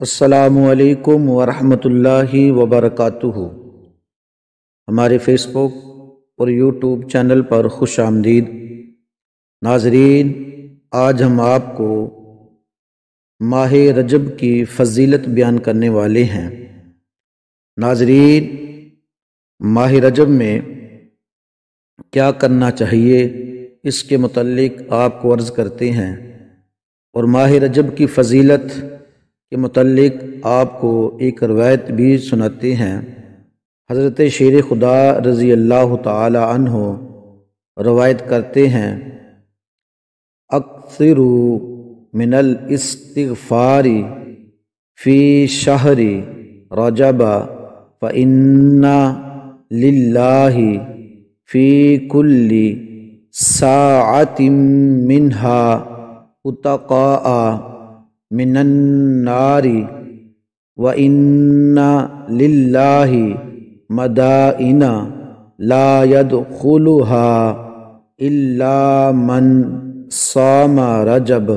السلام علیکم ورحمۃ اللہ وبرکاتہ۔ ہمارے فیس بک اور یوٹیوب چینل پر خوش آمدید۔ ناظرین، آج ہم آپ کو ماہ رجب کی فضیلت بیان کرنے والے ہیں۔ ناظرین، ماہ رجب میں کیا کرنا چاہیے اس کے متعلق آپ کو عرض کرتے ہیں، اور ماہ رجب کی فضیلت کے متعلق آپ کو ایک روایت بھی سناتے ہیں۔ حضرت شیر خدا رضی اللہ تعالی عنہ روایت کرتے ہیں، اکثروا من الاستغفار فی شہر رجب فإن للہ فی کل ساعۃ منہا اتقاء من النار وَإِنَّ لِلَّهِ مَدَائِنَ لَا يَدْخُلُهَا إِلَّا مَنْ صَامَ رجب۔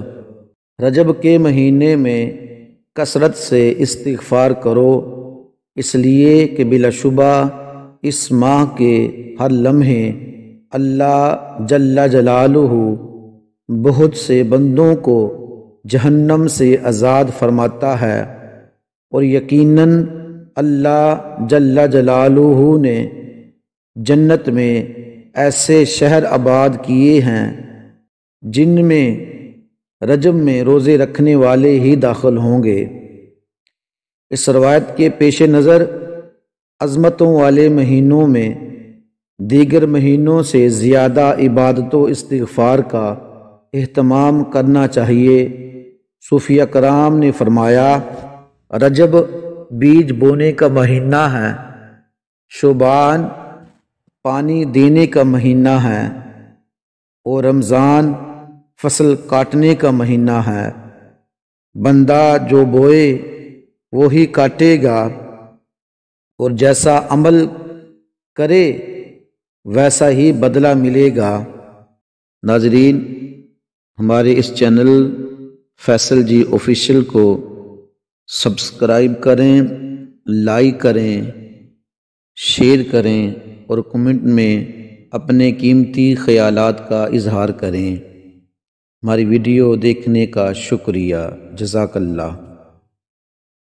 رجب کے مہینے میں کثرت سے استغفار کرو، اس لیے کہ بلا شبہ اس ماہ کے ہر لمحے اللہ جل جلالہ بہت سے بندوں کو جہنم سے آزاد فرماتا ہے، اور یقیناً اللہ جل جلالہ نے جنت میں ایسے شہر آباد کیے ہیں جن میں رجب میں روزے رکھنے والے ہی داخل ہوں گے۔ اس روایت کے پیش نظر عظمتوں والے مہینوں میں دیگر مہینوں سے زیادہ عبادت و استغفار کا اہتمام کرنا چاہیے۔ صوفیہ کرام نے فرمایا، رجب بیج بونے کا مہینہ ہے، شعبان پانی دینے کا مہینہ ہے، اور رمضان فصل کاٹنے کا مہینہ ہے۔ بندہ جو بوئے وہی کاٹے گا، اور جیسا عمل کرے ویسا ہی بدلہ ملے گا۔ ناظرین، ہمارے اس چینل فیصل جی آفیشیل کو سبسکرائب کریں، لائک کریں، شیئر کریں، اور کمنٹ میں اپنے قیمتی خیالات کا اظہار کریں۔ ہماری ویڈیو دیکھنے کا شکریہ، جزاک اللہ۔